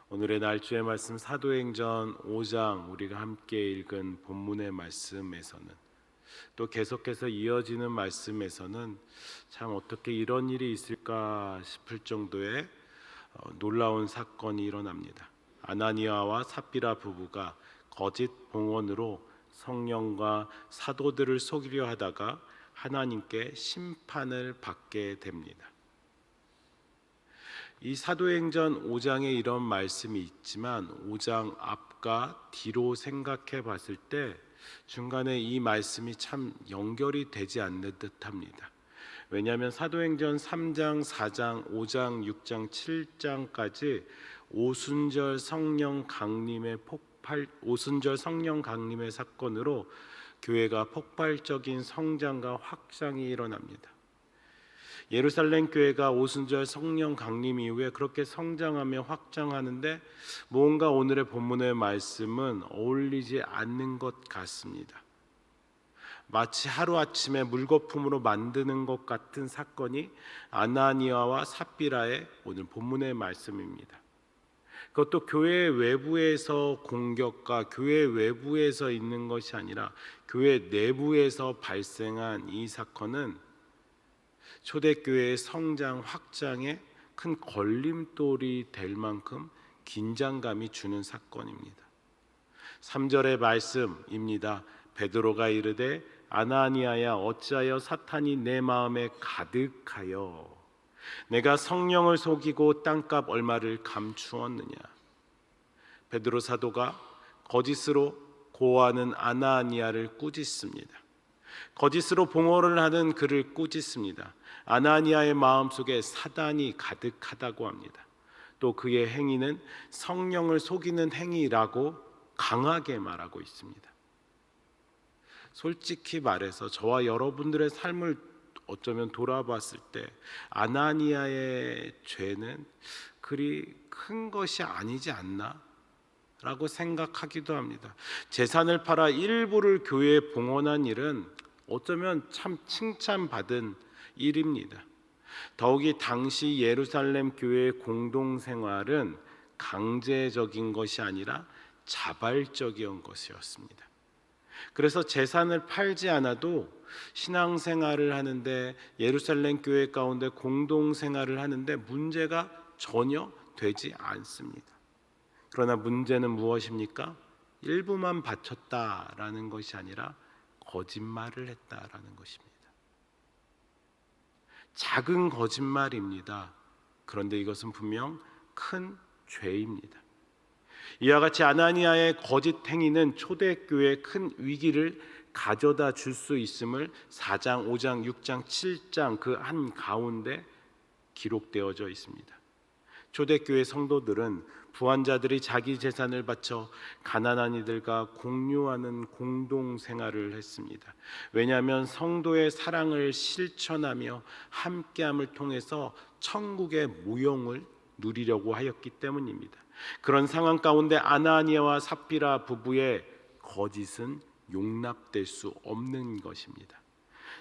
오늘의 날주의 말씀 사도행전 5장 우리가 함께 읽은 본문의 말씀에서는 또 계속해서 이어지는 말씀에서는 참 어떻게 이런 일이 있을까 싶을 정도의 놀라운 사건이 일어납니다. 아나니아와 삽비라 부부가 거짓 봉헌으로 성령과 사도들을 속이려 하다가 하나님께 심판을 받게 됩니다. 이 사도행전 5장에 이런 말씀이 있지만 5장 앞과 뒤로 생각해 봤을 때 중간에 이 말씀이 참 연결이 되지 않는 듯합니다. 왜냐하면 사도행전 3장, 4장, 5장, 6장, 7장까지 오순절 성령 강림의 사건으로 교회가 폭발적인 성장과 확장이 일어납니다. 예루살렘 교회가 오순절 성령 강림 이후에 그렇게 성장하며 확장하는데 뭔가 오늘의 본문의 말씀은 어울리지 않는 것 같습니다. 마치 하루아침에 물거품으로 만드는 것 같은 사건이 아나니아와 삽비라의 오늘 본문의 말씀입니다. 그것도 교회 외부에서 공격과 교회 외부에서 있는 것이 아니라 교회 내부에서 발생한 이 사건은 초대교회의 성장 확장에 큰 걸림돌이 될 만큼 긴장감이 주는 사건입니다. 3절의 말씀입니다. 베드로가 이르되 아나니아야 어찌하여 사탄이 내 마음에 가득하여 내가 성령을 속이고 땅값 얼마를 감추었느냐. 베드로 사도가 거짓으로 고하는 아나니아를 꾸짖습니다. 거짓으로 봉헌을 하는 그를 꾸짖습니다. 아나니아의 마음속에 사단이 가득하다고 합니다. 또 그의 행위는 성령을 속이는 행위라고 강하게 말하고 있습니다. 솔직히 말해서 저와 여러분들의 삶을 어쩌면 돌아봤을 때 아나니아의 죄는 그리 큰 것이 아니지 않나? 라고 생각하기도 합니다. 재산을 팔아 일부를 교회에 봉헌한 일은 어쩌면 참 칭찬받은 일입니다. 더욱이 당시 예루살렘 교회의 공동생활은 강제적인 것이 아니라 자발적인 것이었습니다. 그래서 재산을 팔지 않아도 신앙생활을 하는데 예루살렘 교회 가운데 공동생활을 하는데 문제가 전혀 되지 않습니다. 그러나 문제는 무엇입니까? 일부만 바쳤다라는 것이 아니라 거짓말을 했다라는 것입니다. 작은 거짓말입니다. 그런데 이것은 분명 큰 죄입니다. 이와 같이 아나니아의 거짓 행위는 초대교회에 큰 위기를 가져다 줄 수 있음을 4장, 5장, 6장, 7장 그 한 가운데 기록되어져 있습니다. 초대교회 성도들은 부한자들이 자기 재산을 바쳐 가난한 이들과 공유하는 공동생활을 했습니다. 왜냐하면 성도의 사랑을 실천하며 함께함을 통해서 천국의 무용을 누리려고 하였기 때문입니다. 그런 상황 가운데 아나니아와 삽비라 부부의 거짓은 용납될 수 없는 것입니다.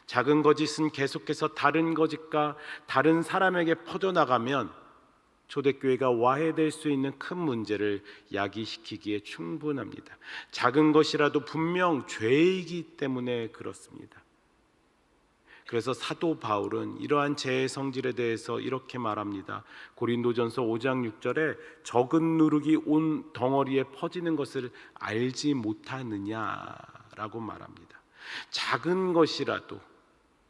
작은 거짓은 계속해서 다른 거짓과 다른 사람에게 퍼져나가면 초대교회가 와해될 수 있는 큰 문제를 야기시키기에 충분합니다. 작은 것이라도 분명 죄이기 때문에 그렇습니다. 그래서 사도 바울은 이러한 죄의 성질에 대해서 이렇게 말합니다. 고린도전서 5장 6절에 적은 누룩이 온 덩어리에 퍼지는 것을 알지 못하느냐라고 말합니다. 작은 것이라도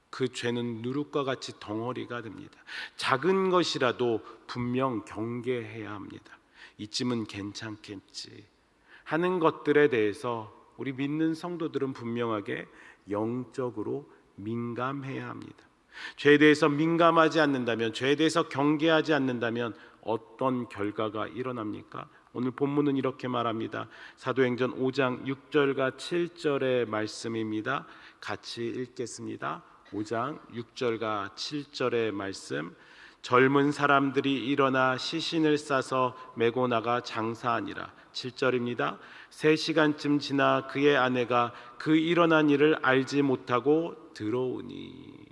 그 죄는 누룩과 같이 덩어리가 됩니다. 작은 것이라도 분명 경계해야 합니다. 이쯤은 괜찮겠지 하는 것들에 대해서 우리 믿는 성도들은 분명하게 영적으로 민감해야 합니다. 죄에 대해서 민감하지 않는다면, 죄에 대해서 경계하지 않는다면 어떤 결과가 일어납니까? 오늘 본문은 이렇게 말합니다. 사도행전 5장 6절과 7절의 말씀입니다. 같이 읽겠습니다. 5장 6절과 7절의 말씀. 젊은 사람들이 일어나 시신을 싸서 메고 나가 장사하니라. 7절입니다. 3시간쯤 지나 그의 아내가 그 일어난 일을 알지 못하고 들어오니.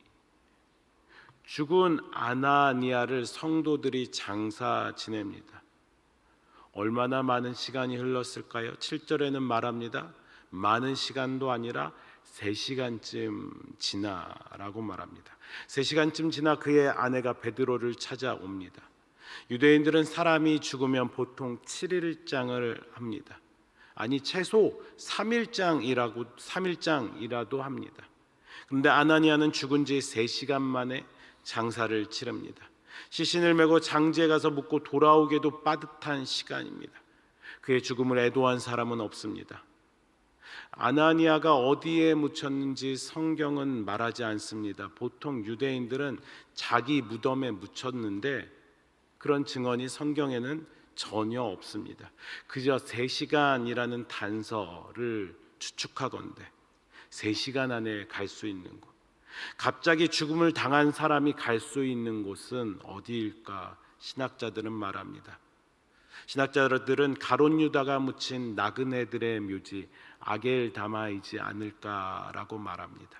죽은 아나니아를 성도들이 장사 지냅니다. 얼마나 많은 시간이 흘렀을까요? 7절에는 말합니다. 많은 시간도 아니라 3시간쯤 지나라고 말합니다. 3시간쯤 지나 그의 아내가 베드로를 찾아옵니다. 유대인들은 사람이 죽으면 보통 7일장을 합니다. 아니 최소 3일장이라도 합니다. 그런데 아나니아는 죽은 지 3시간 만에 장사를 치릅니다. 시신을 메고 장지에 가서 묻고 돌아오기에도 빠듯한 시간입니다. 그의 죽음을 애도한 사람은 없습니다. 아나니아가 어디에 묻혔는지 성경은 말하지 않습니다. 보통 유대인들은 자기 무덤에 묻혔는데 그런 증언이 성경에는 전혀 없습니다. 그저 3시간이라는 단서를 추측하건대 3시간 안에 갈 수 있는 곳, 갑자기 죽음을 당한 사람이 갈 수 있는 곳은 어디일까? 신학자들은 말합니다. 신학자들은 가룟 유다가 묻힌 나그네들의 묘지 아겔다마이지 않을까라고 말합니다.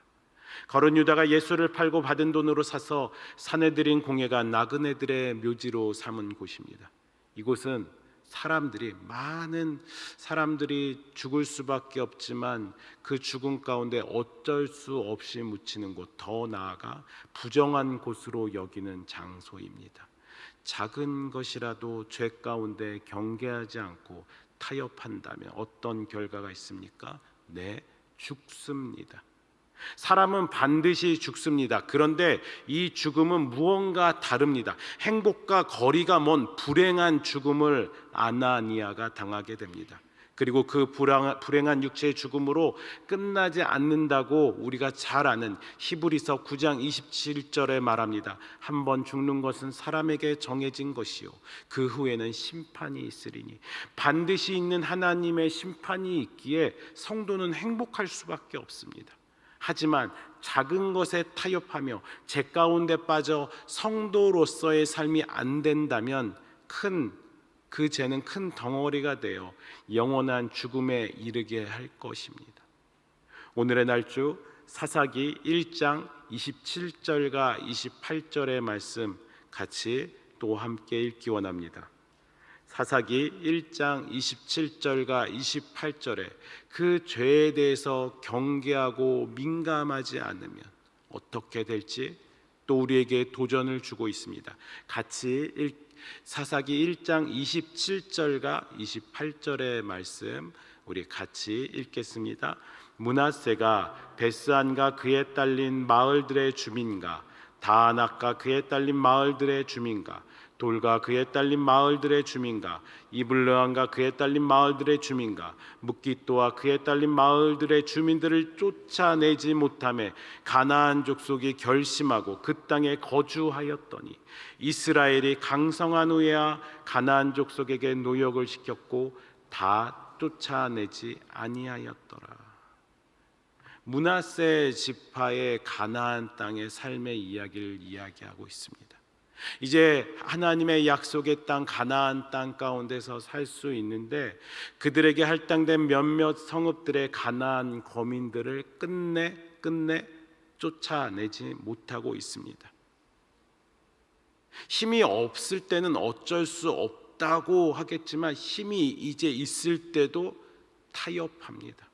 가룟 유다가 예수를 팔고 받은 돈으로 사서 사내들인 공예가 나그네들의 묘지로 삼은 곳입니다. 이곳은 많은 사람들이 죽을 수밖에 없지만 그 죽음 가운데 어쩔 수 없이 묻히는 곳, 더 나아가 부정한 곳으로 여기는 장소입니다. 작은 것이라도 죄 가운데 경계하지 않고 타협한다면 어떤 결과가 있습니까? 네, 죽습니다. 사람은 반드시 죽습니다. 그런데 이 죽음은 무언가 다릅니다. 행복과 거리가 먼 불행한 죽음을 아나니아가 당하게 됩니다. 그리고 그 불행한 육체의 죽음으로 끝나지 않는다고 우리가 잘 아는 히브리서 9장 27절에 말합니다. 한번 죽는 것은 사람에게 정해진 것이요 그 후에는 심판이 있으리니. 반드시 있는 하나님의 심판이 있기에 성도는 행복할 수밖에 없습니다. 하지만 작은 것에 타협하며 죄 가운데 빠져 성도로서의 삶이 안 된다면 그 죄는 큰 덩어리가 되어 영원한 죽음에 이르게 할 것입니다. 오늘의 날주 사사기 1장 27절과 28절의 말씀 같이 또 함께 읽기 원합니다. 사사기 1장 27절과 28절에 그 죄에 대해서 경계하고 민감하지 않으면 어떻게 될지 또 우리에게 도전을 주고 있습니다. 같이 사사기 1장 27절과 28절의 말씀 우리 같이 읽겠습니다. 므낫세가 베스안과 그에 딸린 마을들의 주민과 다낙과 그에 딸린 마을들의 주민과 돌과 그에 딸린 마을들의 주민과 이블르함과 그에 딸린 마을들의 주민과 뭇기또와 그에 딸린 마을들의 주민들을 쫓아내지 못하며 가나안 족속이 결심하고 그 땅에 거주하였더니 이스라엘이 강성한 후에야 가나안 족속에게 노역을 시켰고 다 쫓아내지 아니하였더라. 므낫세 지파의 가나안 땅의 삶의 이야기를 이야기하고 있습니다. 이제 하나님의 약속의 땅 가나안 땅 가운데서 살 수 있는데 그들에게 할당된 몇몇 성읍들의 가나안 거민들을 끝내 쫓아내지 못하고 있습니다. 힘이 없을 때는 어쩔 수 없다고 하겠지만 힘이 이제 있을 때도 타협합니다.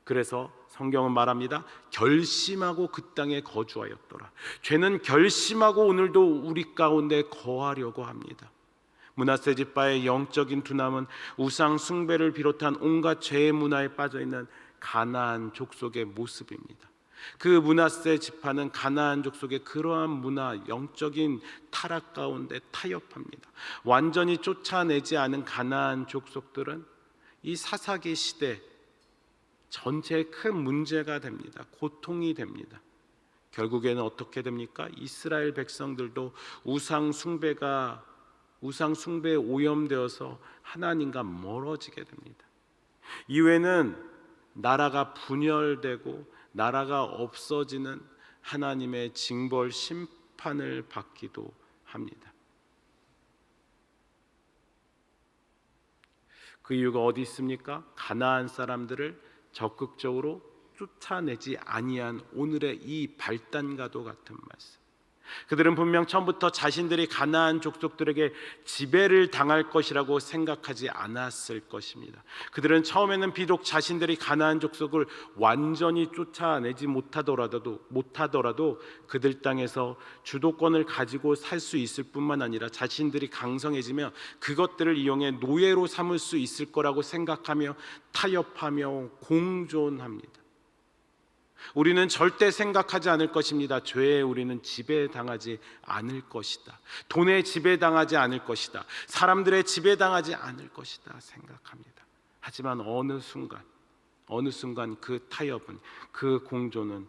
그래서 성경은 말합니다. 결심하고 그 땅에 거주하였더라. 죄는 결심하고 오늘도 우리 가운데 거하려고 합니다. 므낫세 지파의 영적인 두남은 우상 숭배를 비롯한 온갖 죄의 문화에 빠져있는 가나안 족속의 모습입니다. 그 므낫세 지파는 가나안 족속의 그러한 문화, 영적인 타락 가운데 타협합니다. 완전히 쫓아내지 않은 가나안 족속들은 이 사사기 시대 전체에 큰 문제가 됩니다. 고통이 됩니다. 결국에는 어떻게 됩니까? 이스라엘 백성들도 우상 숭배에 오염되어서 하나님과 멀어지게 됩니다. 이후에는 나라가 분열되고 나라가 없어지는 하나님의 징벌 심판을 받기도 합니다. 그 이유가 어디 있습니까? 가나안 사람들을 적극적으로 쫓아내지 아니한 오늘의 이 발단과도 같은 말씀. 그들은 분명 처음부터 자신들이 가나안 족속들에게 지배를 당할 것이라고 생각하지 않았을 것입니다. 그들은 처음에는 비록 자신들이 가나안 족속을 완전히 쫓아내지 못하더라도 그들 땅에서 주도권을 가지고 살 수 있을 뿐만 아니라 자신들이 강성해지며 그것들을 이용해 노예로 삼을 수 있을 거라고 생각하며 타협하며 공존합니다. 우리는 절대 생각하지 않을 것입니다. 죄에 우리는 지배당하지 않을 것이다. 돈에 지배당하지 않을 것이다. 사람들의 지배당하지 않을 것이다 생각합니다. 하지만 어느 순간 그 타협은, 그 공존은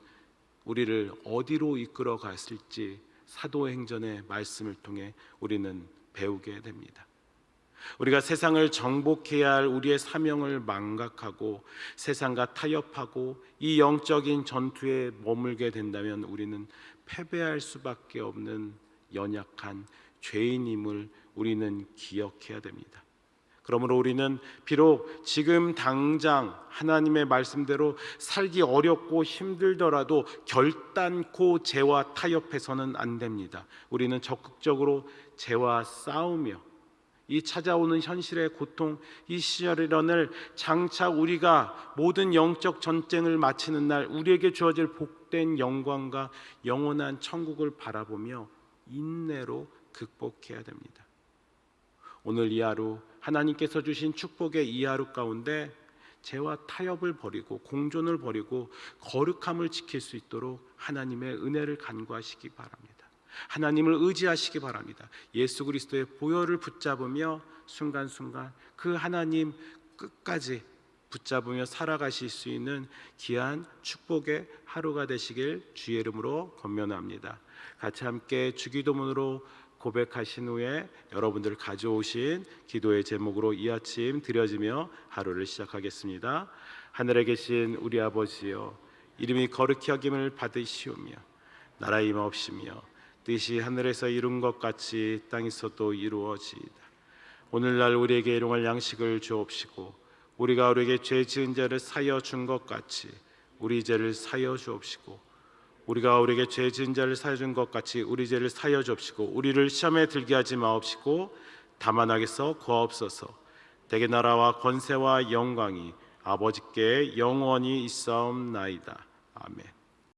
우리를 어디로 이끌어 갔을지 사도행전의 말씀을 통해 우리는 배우게 됩니다. 우리가 세상을 정복해야 할 우리의 사명을 망각하고 세상과 타협하고 이 영적인 전투에 머물게 된다면 우리는 패배할 수밖에 없는 연약한 죄인임을 우리는 기억해야 됩니다. 그러므로 우리는 비록 지금 당장 하나님의 말씀대로 살기 어렵고 힘들더라도 결단코 죄와 타협해서는 안 됩니다. 우리는 적극적으로 죄와 싸우며 이 찾아오는 현실의 고통, 이 시련을 장차 우리가 모든 영적 전쟁을 마치는 날 우리에게 주어질 복된 영광과 영원한 천국을 바라보며 인내로 극복해야 됩니다. 오늘 이 하루 하나님께서 주신 축복의 이 하루 가운데 죄와 타협을 버리고 공존을 버리고 거룩함을 지킬 수 있도록 하나님의 은혜를 간구하시기 바랍니다. 하나님을 의지하시기 바랍니다. 예수 그리스도의 보혈을 붙잡으며 순간순간 그 하나님 끝까지 붙잡으며 살아가실 수 있는 귀한 축복의 하루가 되시길 주의 이름으로 권면합니다. 같이 함께 주기도문으로 고백하신 후에 여러분들 가져오신 기도의 제목으로 이 아침 드려지며 하루를 시작하겠습니다. 하늘에 계신 우리 아버지여, 이름이 거룩히 여김을 받으시오며 나라의 임하옵시며 뜻이 하늘에서 이룬 것 같이 땅에서도 이루어지이다. 오늘날 우리에게 일용할 양식을 주옵시고 우리가 우리에게 죄 지은 자를 사여 준 것 같이 우리 죄를 사여 주옵시고 우리가 우리에게 죄 지은 자를 사여 준 것 같이 우리 죄를 사여 주옵시고 우리를 시험에 들게 하지 마옵시고 다만 악에서 구하옵소서. 대개 나라와 권세와 영광이 아버지께 영원히 있사옵나이다. 아멘.